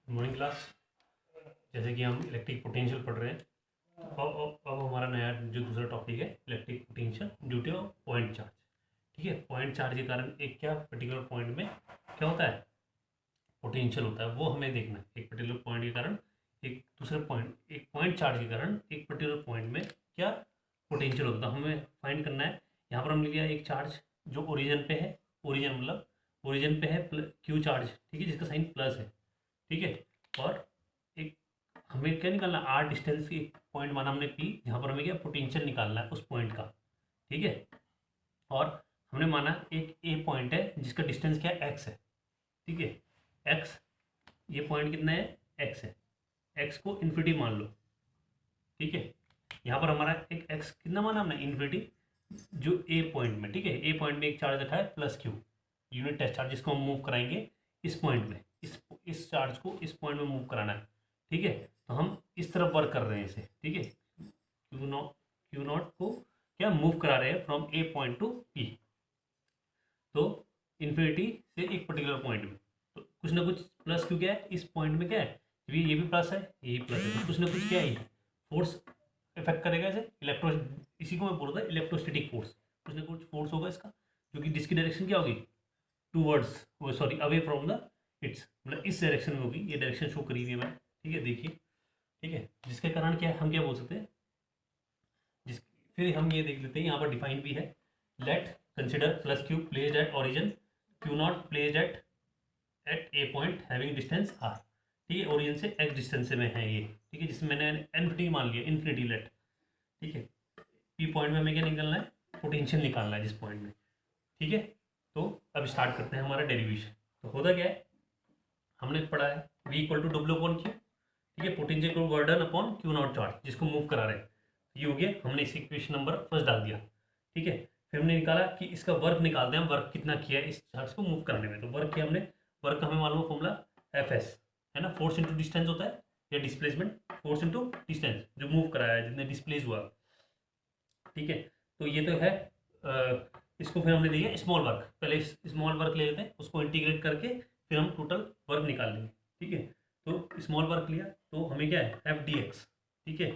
Morning class. जैसे कि हम इलेक्ट्रिक पोटेंशियल पढ़ रहे हैं, तो अब हमारा नया जो दूसरा टॉपिक है electric potential due two point charge. ठीक है, पॉइंट चार्ज के कारण एक क्या पर्टिकुलर पॉइंट में क्या होता है, पोटेंशियल होता है, वो हमें देखना है। एक पर्टिकुलर पॉइंट के कारण एक पॉइंट चार्ज के कारण एक पर्टिकुलर पॉइंट में क्या पोटेंशियल होता है, हमें फाइंड करना है। यहाँ पर हमने लिया एक चार्ज जो ओरिजिन पे है, ओरिजिन पे है क्यू चार्ज, ठीक है, जिसका साइन प्लस है। ठीक है, और एक हमें क्या निकालना है, आर डिस्टेंस की पॉइंट माना हमने पी, जहाँ पर हमें क्या पोटेंशियल निकालना है उस पॉइंट का। ठीक है, और हमने माना एक ए पॉइंट है जिसका डिस्टेंस क्या है, एक्स है। ठीक है, एक्स, ये पॉइंट कितना है, एक्स है। एक्स को इन्फिनिटी मान लो। ठीक है, यहाँ पर हमारा एक एक्स कितना माना हमने, इन्फिनिटी, जो ए पॉइंट में। ठीक है, ए पॉइंट में एक चार्ज रखा है plus Q, unit test charge, जिसको हम मूव कराएंगे इस पॉइंट में, इस चार्ज को इस पॉइंट में मूव कराना है। ठीक है, तो हम इस तरफ वर्क कर रहे हैं इसे। ठीक है, क्यू नॉट को क्या मूव करा रहे हैं from A point two P, तो इन्फिनिटी से एक पर्टिकुलर पॉइंट में, तो कुछ ना कुछ प्लस क्यू क्या है इस पॉइंट में, क्या है, ये भी प्लस है, ये भी प्लस है, तो कुछ ना कुछ क्या है, फोर्स इफेक्ट करेगा इसे, इसी को मैं बोल रहा था इलेक्ट्रोस्टैटिक फोर्स। कुछ ना कुछ फोर्स होगा इसका, जो कि जिसकी डायरेक्शन क्या होगी, टूवर्ड्स, वो sorry away from the it's, मतलब इस डायरेक्शन में होगी। ये डायरेक्शन शो करी हुई है मैंने। ठीक है, देखिए। ठीक है, जिसके कारण क्या है, हम क्या बोल सकते हैं, जिस फिर हम ये देख लेते हैं, यहाँ पर डिफाइन भी है। Let consider plus Q placed at origin, Q naught placed at a point having distance R. ठीक है, ओरिजिन से एक्स डिस्टेंस में है ये। ठीक है, जिसमें मैंने इन्फिनिटी मान लिया, इन्फिनिटी लेट। ठीक है, पी पॉइंट में हमें क्या निकालना है, पोटेंशियल निकालना है जिस पॉइंट में। ठीक है, तो अब स्टार्ट करते हैं हमारा डेरिवेशन। तो होता क्या है, हमने पढ़ा है v equal to W upon Q. ठीक है, पोटेंशियल को work done upon Q naught charge, जिसको मूव करा रहे हैं। ये हो गया, हमने इस इक्वेशन नंबर फर्स्ट डाल दिया। ठीक है, फिर हमने निकाला कि इसका वर्क निकालते हैं, हम वर्क कितना किया है इस चार्ज को मूव करने में। तो वर्क किया हमने, वर्क का हमें मालूम है फॉर्मूला एफ एस, है ना, फोर्स इंटू डिस्टेंस होता है, या डिस्प्लेसमेंट, फोर्स इंटू डिस्टेंस, जो मूव कराया है, जितने डिस्प्लेस हुआ। ठीक है, तो ये तो है। इसको फिर हमने लिया स्मॉल वर्क, पहले स्मॉल वर्क ले लेते हैं, उसको इंटीग्रेट करके फिर हम टोटल वर्क निकाल लेंगे। ठीक है, तो स्मॉल वर्क लिया तो हमें क्या है, एफ डी एक्स। ठीक है,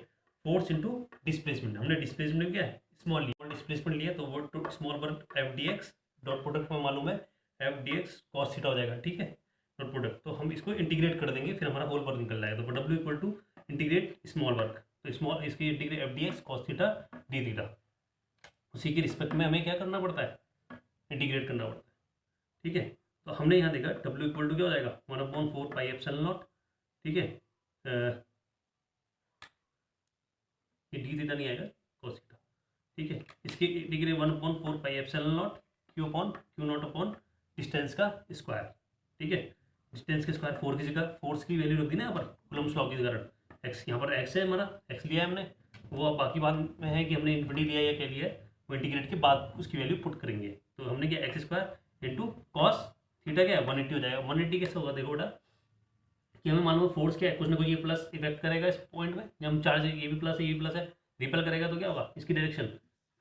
फोर्स इंटू डिस्प्लेसमेंट, हमने डिस्प्लेसमेंट में क्या है, स्मॉल लिया, डिस्प्लेसमेंट लिया, तो वो to small work F D X, dot product में मालूम है F D X cos theta हो जाएगा। ठीक है, डॉट प्रोडक्ट, तो हम इसको इंटीग्रेट कर देंगे, फिर हमारा होल वर्क निकल जाएगा। तो W equal to integrate small work, तो स्मॉल इसकी integrate F D X cos theta D theta, उसी के रिस्पेक्ट में हमें क्या करना पड़ता है, इंटीग्रेट करना पड़ता है। ठीक है, तो हमने यहाँ देखा डब्ल्यू इक्वल टू क्या हो जाएगा, 1/4 पाई एप्सिलॉन नॉट। ठीक है, ये डी थीटा नहीं आएगा, cos थीटा। ठीक है, इसके integrate 1/4 pi epsilon not Q upon Q naught upon distance का स्क्वायर। ठीक है, डिस्टेंस के स्क्वायर, फोर की जगह फोर्स की वैल्यू रख दी ना यहाँ पर, कूलम्ब्स लॉ के कारण। एक्स यहाँ पर एक्स है, हमारा एक्स लिया है हमने, वो अब बाकी बात में है कि हमने इन्फिनिटी लिया या क्या लिया है, वो इंटीग्रेट के बाद उसकी वैल्यू पुट करेंगे। तो हमने क्या, x square into cos theta क्या है 180 हो जाएगा। 180 कैसे होगा, देखो बेटा, कि हमें मालूम है फोर्स क्या है, कुछ ना कुछ ये प्लस इफेक्ट करेगा इस पॉइंट में, जब हम चार्ज ये भी प्लस है ये भी प्लस है, रिपल करेगा तो क्या होगा, इसकी डायरेक्शन,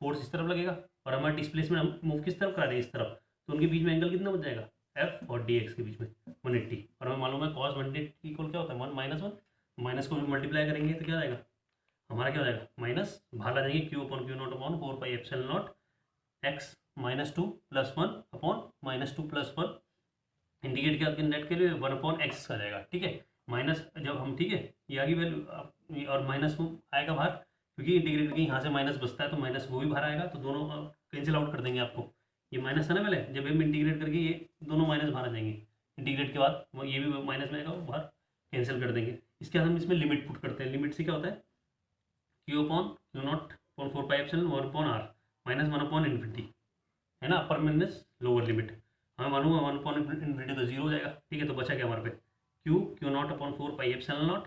फोर्स इस तरफ लगेगा, और हमारा डिस्प्लेसमेंट हम मूव किस तरफ करा रहे हैं, इस तरफ, तो उनके बीच में एंगल कितना बच जाएगा, एफ और डी एक्स के बीच में 180। और हमें मालूम है कॉस 180 इक्वल क्या होता है, 1 - 1, माइनस को मल्टीप्लाई करेंगे तो क्या हो जाएगा, हमारा क्या हो जाएगा, माइनस बाहर आ जाएंगे, Q upon Q naught upon 4 pi epsilon not x -2 + 1 upon -2 + 1, indicate किया नेट के लिए 1/x आ जाएगा। ठीक है, माइनस जब हम, ठीक है, ये आगे वैल्यू, और माइनस आएगा बाहर, क्योंकि इंटीग्रेट करके यहाँ से माइनस बचता है, तो माइनस वो भी बाहर आएगा, तो दोनों कैंसिल आउट कर देंगे आपको। ये माइनस था ना पहले, जब हम इंटीग्रेट करके ये दोनों माइनस बाहर आ जाएंगे, इंटीग्रेट के बाद वो ये भी माइनस में आएगा, वो बाहर कैंसिल कर देंगे। इसके बाद हम इसमें लिमिट पुट करते हैं। लिमिट से क्या होता है, Q upon Q naught upon 4 pi epsilon 1/r minus 1/इन्फिनिटी, है ना, अपर माइनस लोअर लिमिट। हमें मालूम है 1/इन्फिनिटी तो जीरो हो जाएगा। ठीक है, तो बचा क्या हमारे पे, Q naught upon 4 pi epsilon not.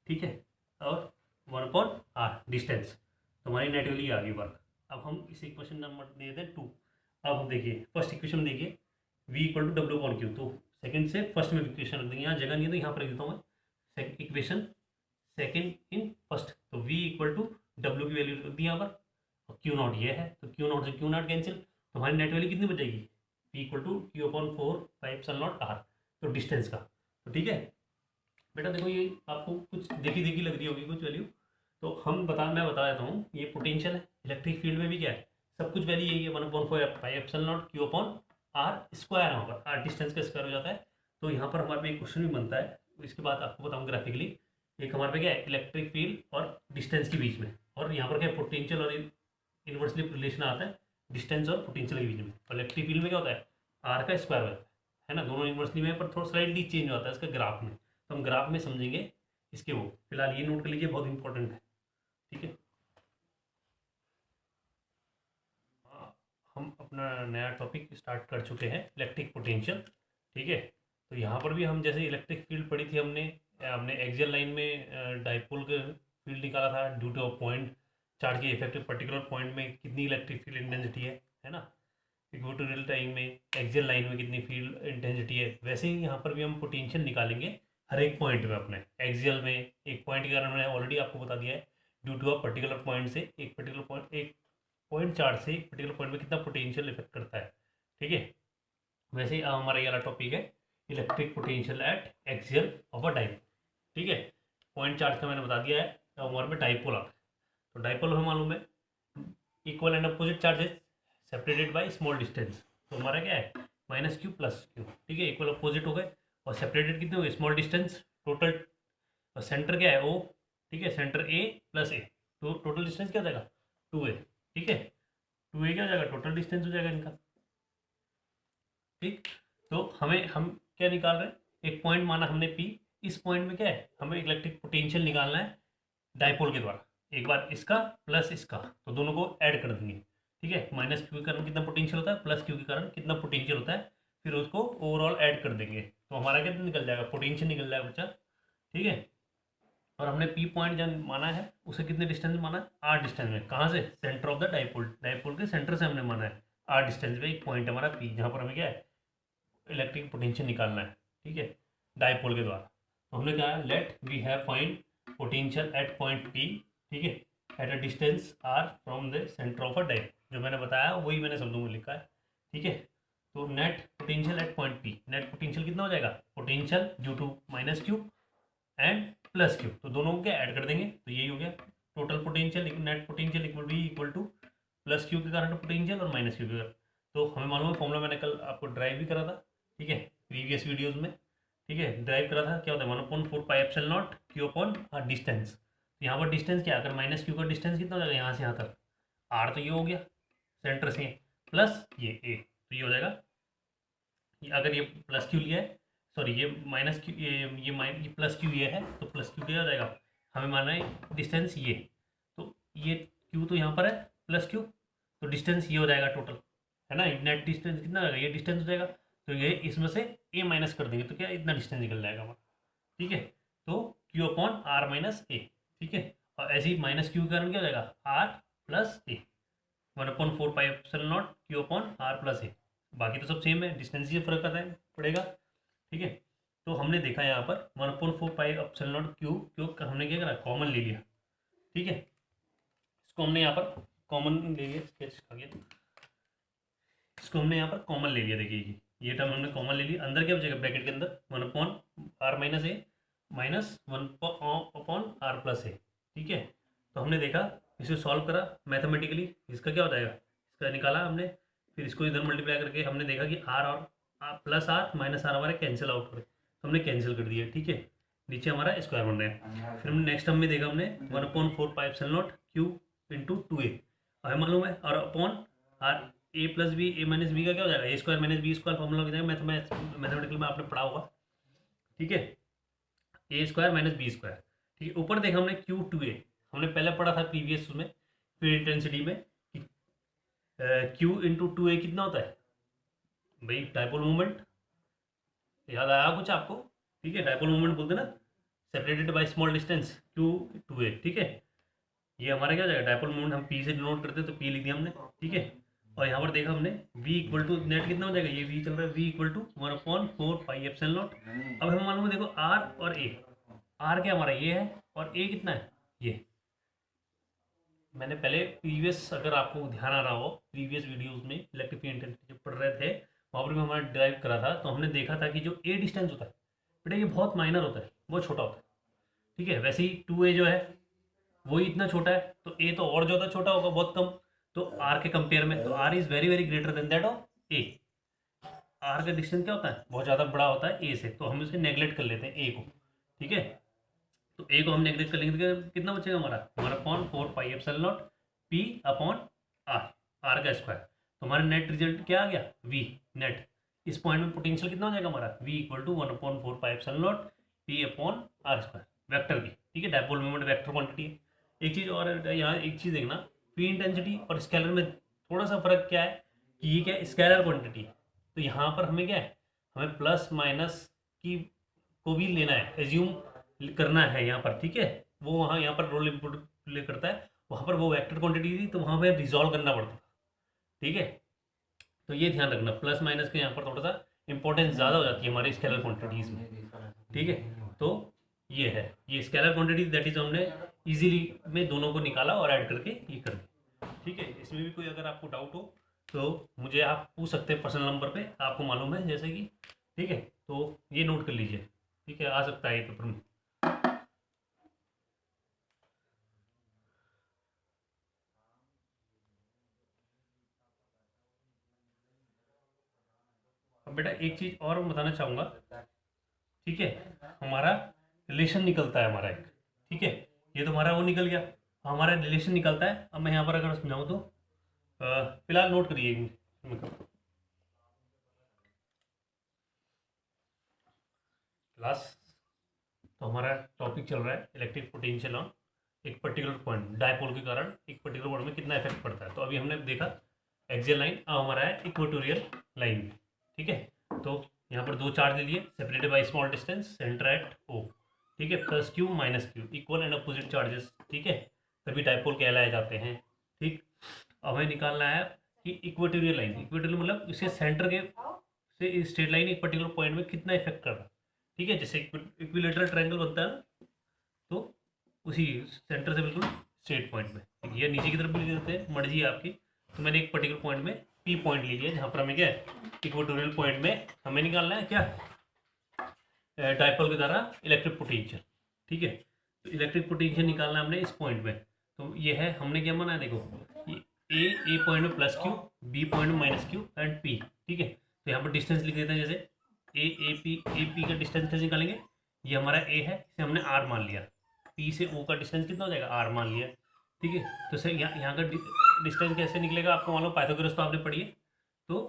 ठीक है, और 1/r डिस्टेंस, तो हमारी नेट वैल्यू आ गई वर्क। अब हम इस इक्वेशन नंबर दे दें 2। अब हम देखिए फर्स्ट इक्वेशन देखिए, v equal to W upon Q, तो सेकंड से फर्स्ट में इक्वेशन रख देंगे, यहाँ जगह नहीं है तो यहाँ पर लिख देता हूँ मैं, इक्वेशन सेकंड इन फर्स्ट, तो v इक्वल टू डब्ल्यू की वैल्यू रख दी यहाँ पर, और क्यू नॉट ये है, तो क्यू नॉट से क्यू नॉट कैंसिल, तो हमारी नेट वैल्यू कितनी बचेगी, p equal to Q upon 4 pi epsilon naught r, तो डिस्टेंस का। तो ठीक है, बेटा देखो ये आपको कुछ देखी देखी लग रही होगी कुछ वैल्यू, तो मैं बता देता हूँ। ये पोटेंशियल है, इलेक्ट्रिक फील्ड में भी क्या है, सब कुछ वैल्यू यही है, 1/4 क्यू अपॉन आर स्क्वायर, वहाँ पर आर डिस्टेंस का स्क्वायर हो जाता है। तो यहाँ पर हमारे पे एक क्वेश्चन भी बनता है, तो इसके बाद आपको बताऊँ ग्राफिकली। एक हमारे पे क्या है, इलेक्ट्रिक फील्ड और डिस्टेंस के बीच में, और यहाँ पर क्या है, पोटेंशियल और इन्वर्सली रिलेशन आता है डिस्टेंस और पोटेंशियल के बीच में। और इलेक्ट्रिक फील्ड में क्या होता है, आर का स्क्वायर होता है ना, दोनों इन्वर्सली में, पर थोड़ा स्लाइटली चेंज होता है इसका ग्राफ में, तो हम ग्राफ में समझेंगे इसके वो। फिलहाल ये नोट कर लीजिए, बहुत इंपॉर्टेंट है। ठीक है, हाँ, हम अपना नया टॉपिक स्टार्ट कर चुके हैं, इलेक्ट्रिक पोटेंशियल। ठीक है, तो यहाँ पर भी हम जैसे इलेक्ट्रिक फील्ड पढ़ी थी हमने, हमने एक्सियल लाइन में डाइपोल का फील्ड निकाला था due to a point charge के इफेक्टिव पर्टिकुलर पॉइंट में कितनी इलेक्ट्रिक फील्ड इंटेंसिटी है ना। इक्वेटोरियल टाइम में एक्सियल लाइन में कितनी फील्ड इंटेंसिटी है, वैसे ही यहाँ पर भी हम पोटेंशियल निकालेंगे हर एक पॉइंट में अपने एक्सियल में। एक पॉइंट के कारण मैंने ऑलरेडी आपको बता दिया है, due to a particular point से एक पॉइंट चार्ज से एक पर्टिकुलर पॉइंट में कितना पोटेंशियल इफेक्ट करता है। ठीक है, वैसे ही अब हमारा ये वाला टॉपिक है electric potential at axial of a dipole. ठीक है, पॉइंट चार्ज का मैंने बता दिया है, अब हमारे में डाइपोल आता है। तो डाइपोल हमें मालूम है, equal and opposite charges separated by small distance. तो हमारा क्या है, -q + q। ठीक है, इक्वल अपोजिट हो गए और सेपरेटेड कितने हो गए, स्मॉल डिस्टेंस टोटल। और सेंटर क्या है, ओ। ठीक है, सेंटर a + a, तो टोटल डिस्टेंस क्या हो जाएगा, 2a। ठीक है, 2a क्या हो जाएगा, टोटल डिस्टेंस हो जाएगा इनका। ठीक, तो हम क्या निकाल रहे हैं, एक पॉइंट माना हमने P, इस पॉइंट में क्या है, हमें इलेक्ट्रिक पोटेंशियल निकालना है डाइपोल के द्वारा। एक बार इसका प्लस इसका, तो दोनों को ऐड कर देंगे। ठीक है, -q के कारण कितना पोटेंशियल होता है, +q के कारण कितना पोटेंशियल होता है, फिर उसको ओवरऑल ऐड कर देंगे, तो हमारा क्या निकल जाएगा, पोटेंशियल निकल जाएगा बच्चा। ठीक है, और हमने पी पॉइंट जब माना है उसे कितने डिस्टेंस में माना है, आर डिस्टेंस में। कहाँ से, centre of the dipole, dipole के सेंटर से हमने माना है आर डिस्टेंस पे एक पॉइंट हमारा पी, जहाँ पर हमें क्या है, इलेक्ट्रिक पोटेंशियल निकालना है। ठीक है, डाइपोल के द्वारा। तो हमने कहा let we have find potential at point P. ठीक है, at a distance R from the centre of a dipole, जो मैंने बताया वही मैंने शब्दों में लिखा है। ठीक है, तो net potential at point P, net potential कितना हो जाएगा, potential due to -q and +q, तो दोनों को क्या ऐड कर देंगे, तो यही हो गया total potential, net potential equal to +q के कारण पोटेंशियल और -q के कारण। तो हमें मालूम है फॉर्मूला, मैंने कल आपको ड्राइव भी करा था। ठीक है, प्रीवियस वीडियोस में। ठीक है, ड्राइव करा था, क्या होता है 1/4πε0 q अपॉन डिस्टेंस। यहाँ पर डिस्टेंस क्या, अगर -q का डिस्टेंस कितना हो जाएगा यहाँ से यहाँ तक, r तो ये हो गया सेंटर से, प्लस ये a, तो ये हो जाएगा, अगर ये +q लिया है, सॉरी ये -q, ये +q ये है, तो +q क्या हो जाएगा, हमें मानना है डिस्टेंस ये, तो ये q तो यहाँ पर है, +q, तो डिस्टेंस ये हो जाएगा टोटल, है ना। नेट डिस्टेंस कितना हो जाएगा, ये डिस्टेंस हो जाएगा, तो ये इसमें से a माइनस कर देंगे, तो क्या इतना डिस्टेंस निकल जाएगा हमारा। ठीक है, तो q अपॉन r - a। ठीक है, और ऐसे ही -q के कारण क्या हो जाएगा, r + a, 1/4πε0 q upon r + a। बाकी तो सब सेम है, डिस्टेंस ही फर्क आता है पड़ेगा। ठीक है, तो हमने देखा यहाँ पर 1/4πε0 क्यू का हमने क्या करा, कॉमन ले लिया। ठीक है, इसको हमने यहाँ पर कॉमन ले लिया, स्केच आ गया, इसको हमने यहाँ पर कॉमन ले लिया। देखिए ये टर्म हमने कॉमन ले लिया, अंदर क्या बचेगा, ब्रैकेट के अंदर 1/r - a -1/r + a। ठीक है, तो हमने देखा, इसे सॉल्व करा मैथमेटिकली, इसका क्या हो जाएगा, इसका निकाला हमने, फिर इसको इधर मल्टीप्लाई करके हमने देखा कि आर और +r - r हमारे कैंसिल आउट हो रहे, तो हमने कैंसिल कर दिया। ठीक है, नीचे हमारा स्क्वायर बन रहा है। फिर हमने नेक्स्ट में देखा हमने 1/4πε0 q × 2a, हमें मालूम है, और upon are a + b, a - b का क्या हो जाएगा, a² - b² फॉर्मूला हो जाएगा, मैथमेटिकल में आपने पढ़ा होगा। ठीक है, a² - b²। ठीक है, ऊपर देखा हमने q2a, हमने पहले पढ़ा था प्रीवियस उसमें फील्ड इंटेंसिटी में कि q × 2a कितना होता है भाई, डाइपोल मूवमेंट, याद आया कुछ आपको। ठीक है, डाइपोल मूवमेंट बोलते ना, separated by small distance q2a। ठीक है, ये हमारा क्या हो जाएगा, डाइपोल मूवमेंट हम p से डिनोट करते हैं, तो p लिख दिया हमने। ठीक है, और यहाँ पर देखा हमने v = नेट कितना हो जाएगा, ये v चल रहा है, v = 1/4πε0। अब हमें मालूम है, देखो r और a, r क्या हमारा ये है, और a कितना है ये। मैंने पहले प्रीवियस, अगर आपको ध्यान आ रहा हो, प्रीवियस वीडियोस में इलेक्ट्रिक फील्ड इंटेंसिटी पढ़ रहे थे, वहाँ पर भी हमारा ड्राइव करा था, तो हमने देखा था कि जो a डिस्टेंस होता है, बेटा ये बहुत माइनर होता है, बहुत छोटा होता है, ठीक है। वैसे ही 2a जो है वही इतना छोटा है, तो a तो और ज़्यादा छोटा होगा, बहुत कम। तो r के कंपेयर में, तो r is very very greater than that of a। r का डिस्टेंस क्या होता है, बहुत ज़्यादा बड़ा होता है a से, तो हम इसे नेग्लेक्ट कर लेते हैं a को, ठीक है। तो a को हम नेग्लेक्ट कर लेंगे तो कितना बचेगा हमारा, हमारा upon 4 pi epsilon naught p upon r का स्क्वायर। तो हमारा नेट रिजल्ट क्या आ गया, v नेट। इस पॉइंट में पोटेंशियल कितना हो जाएगा हमारा, v equal to 1/4 pi epsilon naught p upon r square, vector की, ठीक है। डायपोल मोमेंट वेक्टर क्वांटिटी है। एक चीज़ और है, यहाँ एक चीज़ देखना, पी इंटेंसिटी और स्केलर में थोड़ा सा फर्क क्या है कि ये क्या स्केलर क्वांटिटी है, तो यहाँ पर हमें क्या है, हमें प्लस माइनस की को भी लेना है, एज्यूम करना है यहाँ पर, ठीक है। वो वहाँ यहाँ पर रोल इनपुट प्ले करता है, वहाँ पर वो वेक्टर क्वांटिटी थी तो वहाँ पर रिजॉल्व करना पड़ता था, ठीक है। तो ये ध्यान रखना, प्लस माइनस के यहाँ पर थोड़ा सा इंपॉर्टेंस ज़्यादा हो जाती है हमारे स्केलर क्वांटिटीज़ में, ठीक है। तो ये है, ये स्केलर क्वांटिटी दैट इज हमने इजीली में दोनों को निकाला और ऐड करके ये कर दिया, ठीक है। इसमें भी कोई अगर आपको डाउट हो तो मुझे आप पूछ सकते हैं पर्सनल नंबर पे, आपको मालूम है जैसे कि, ठीक है। तो ये नोट कर लीजिए, ठीक है, आ सकता है ये पेपर में। अब बेटा एक चीज़ और मैं बताना चाहूँगा, ठीक है। हमारा रिलेशन निकलता है हमारा एक, ठीक है। ये तो हमारा वो निकल गया, हमारा रिलेशन निकलता है। अब मैं यहाँ पर अगर समझाऊँ तो फिलहाल नोट करिए क्लास। तो हमारा टॉपिक चल रहा है इलेक्ट्रिक पोटेंशियल ऑन एक पर्टिकुलर पॉइंट, डायपोल के कारण एक पर्टिकुलर पॉइंट में कितना इफेक्ट पड़ता है। तो अभी हमने देखा एक्सियल लाइन, अब हमारा है इक्वेटोरियल लाइन में, ठीक है। तो यहाँ पर दो चार्ज ले लिए separated by small distance, centre at O, ठीक है, plus Q minus Q, equal and opposite charges, ठीक है, तभी डायपोल कहलाए जाते हैं, ठीक। अब हमें निकालना है कि इक्वेटोरियल लाइन, इक्वेटोरियल मतलब इसके सेंटर के से स्ट्रेट लाइन एक पर्टिकुलर पॉइंट में कितना इफेक्ट कर रहा है, ठीक है। जैसे इक्विलेटरल ट्रायंगल बनता है ना, तो उसी सेंटर से बिल्कुल स्ट्रेट पॉइंट में, ये नीचे की तरफ भी लिख देते हैं, मर्जी है आपकी। तो मैंने एक पर्टिकुलर पॉइंट में पी पॉइंट ले लिया, जहाँ पर हमें क्या है, इक्वेटोरियल पॉइंट में हमें निकालना है क्या, डायपोल के द्वारा इलेक्ट्रिक पोटेंशियल, ठीक है। तो इलेक्ट्रिक पोटेंशियल निकालना है हमने इस पॉइंट में। तो ये है, हमने क्या माना है, देखो ये ए पॉइंट में प्लस क्यू, बी पॉइंट में माइनस क्यू एंड पी, ठीक है। तो यहाँ पर डिस्टेंस लिख देते हैं, जैसे ए पी का डिस्टेंस कैसे निकालेंगे, ये हमारा ए है, इसे हमने आर मान लिया, पी से ओ का डिस्टेंस कितना हो जाएगा, आर मान लिया, ठीक है। तो सर यहाँ का डिस्टेंस कैसे निकलेगा, आपको मालूम, पाइथागोरस तो आपने पढ़ी है। तो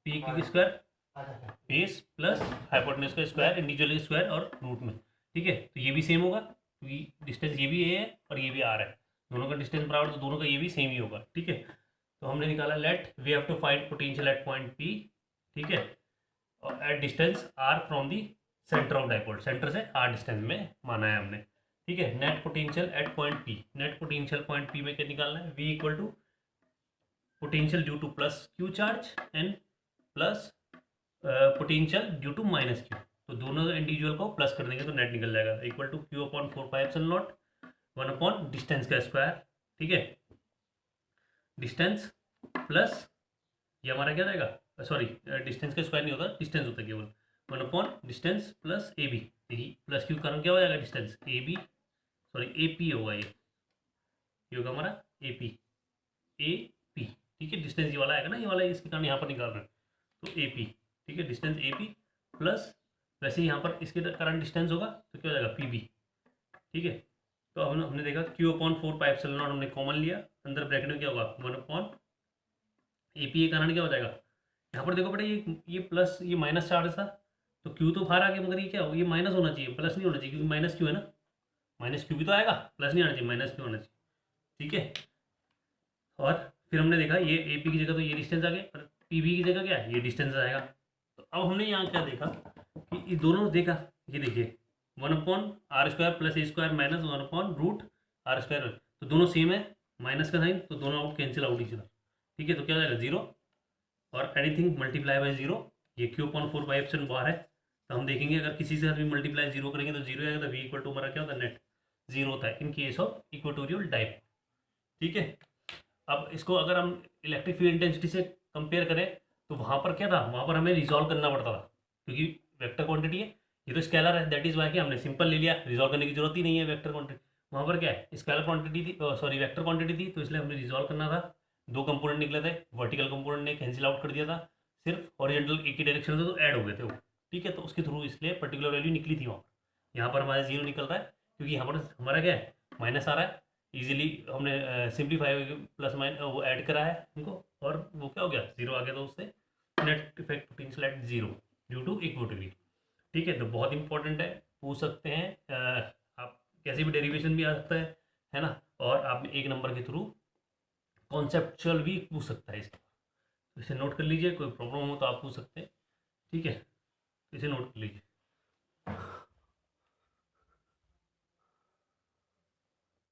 पी की स्क्वायर बेस प्लस हाइपोटेन्यूज का स्क्वायर, इंडिविजुअल स्क्वायर और रूट में, ठीक है। तो ये भी सेम होगा क्योंकि डिस्टेंस ये भी ए है और ये भी आर है, दोनों का डिस्टेंस बराबर, तो दोनों का ये भी सेम ही होगा, ठीक है। तो हमने निकाला let we have to find potential at point P, ठीक है, और at distance R from the centre of dipole, centre से आर डिस्टेंस में माना है हमने, ठीक है। Net potential at point P, net potential point P में क्या निकालना है, V equal to potential due to plus Q charge and plus potential due to minus Q. तो दोनों इंडिविजुअल को प्लस कर देंगे तो नेट निकल जाएगा, equal to Q upon 4 pi epsilon naught 1 upon distance का स्क्वायर, ठीक है, डिस्टेंस प्लस ये हमारा क्या जाएगा, सॉरी डिस्टेंस का स्क्वायर नहीं होता, डिस्टेंस होता है केवल, 1 upon distance plus A B, plus Q कारण क्या हो जाएगा, distance A B, sorry A P होगा, ये होगा हमारा ए पी, ठीक है। डिस्टेंस ये वाला आएगा ना, ये वाला इसके कारण यहाँ पर निकाल रहे हैं, तो ए पी, ठीक है, डिस्टेंस ए पी प्लस, वैसे यहाँ पर इसके कारण डिस्टेंस होगा तो क्या हो जाएगा पी बी, ठीक है। तो हमने देखा Q upon 4 pi epsilon not हमने कॉमन लिया, अंदर ब्रैकेट में क्या होगा 1 अपॉन ए पी के कारण क्या हो जाएगा, यहाँ पर देखो बेटा ये प्लस ये माइनस चार्ज था, तो क्यू तो बाहर आ गया, मगर ये क्या होगा, ये माइनस होना चाहिए, प्लस नहीं होना चाहिए, क्योंकि माइनस क्यू है ना, माइनस क्यू भी तो आएगा, प्लस नहीं आना चाहिए, माइनस क्यू होना चाहिए, ठीक है। और फिर हमने देखा ये ए पी की जगह तो ये डिस्टेंस आ गया, और पी बी की जगह क्या है, ये डिस्टेंस आएगा। तो अब हमने यहाँ क्या देखा कि ये दोनों देखा, ये देखिए 1 upon R square plus A square minus 1 upon root R square, तो दोनों सेम है, माइनस का साइन, तो दोनों out cancel out each other, ठीक है। तो क्या हो जाएगा 0, और एनीथिंग मल्टीप्लाई बाय 0, ये क्यू अपॉन 4 पाई एप्सिलॉन बाहर है, तो हम देखेंगे अगर किसी से भी मल्टीप्लाई 0 करेंगे तो 0 आएगा, तो वी इक्वल टू हमारा क्या होता है, नेट 0 होता है in case of equatorial dipole, ठीक है। अब इसको अगर हम इलेक्ट्रिक फील्ड इंटेंसिटी से कंपेयर करें तो वहाँ पर क्या था, वहाँ पर हमें रिजॉल्व करना पड़ता था, क्योंकि वेक्टर क्वांटिटी है, ये तो स्केलर है, दैट इज वाई कि हमने सिंपल ले लिया, रिजॉल्व करने की जरूरत ही नहीं है वेक्टर क्वांटिटी। वहाँ पर क्या है, स्केलर क्वांटिटी थी, सॉरी वेक्टर क्वांटिटी थी, तो इसलिए हमने रिजॉल्व करना था। दो कंपोनेंट निकले थे, वर्टिकल कंपोनेंट ने कैंसिल आउट कर दिया था, सिर्फ हॉरिजॉन्टल एक ही डायरेक्शन में तो ऐड हो गए थे वो, ठीक है। तो उसके थ्रू इसलिए पर्टिकुलर वैल्यू निकली थी वहाँ पर। यहाँ पर हमारा जीरो निकल रहा है क्योंकि यहाँ पर हमारा क्या है, माइनस आ रहा है। इजीली हमने सिंप्लीफाई प्लस माइनस वो ऐड करा है इनको, और वो क्या हो गया, जीरो आ गया, तो उससे net effect potential at zero due to equilibrium. ठीक है, तो बहुत इंपॉर्टेंट है, पूछ सकते हैं आप कैसे भी, डेरिवेशन भी आ सकता है ना। और आप एक नंबर के थ्रू कॉन्सेप्चुअल भी पूछ सकता है इसका, तो इसे नोट कर लीजिए, कोई प्रॉब्लम हो तो आप पूछ सकते हैं, ठीक है, इसे नोट कर लीजिए।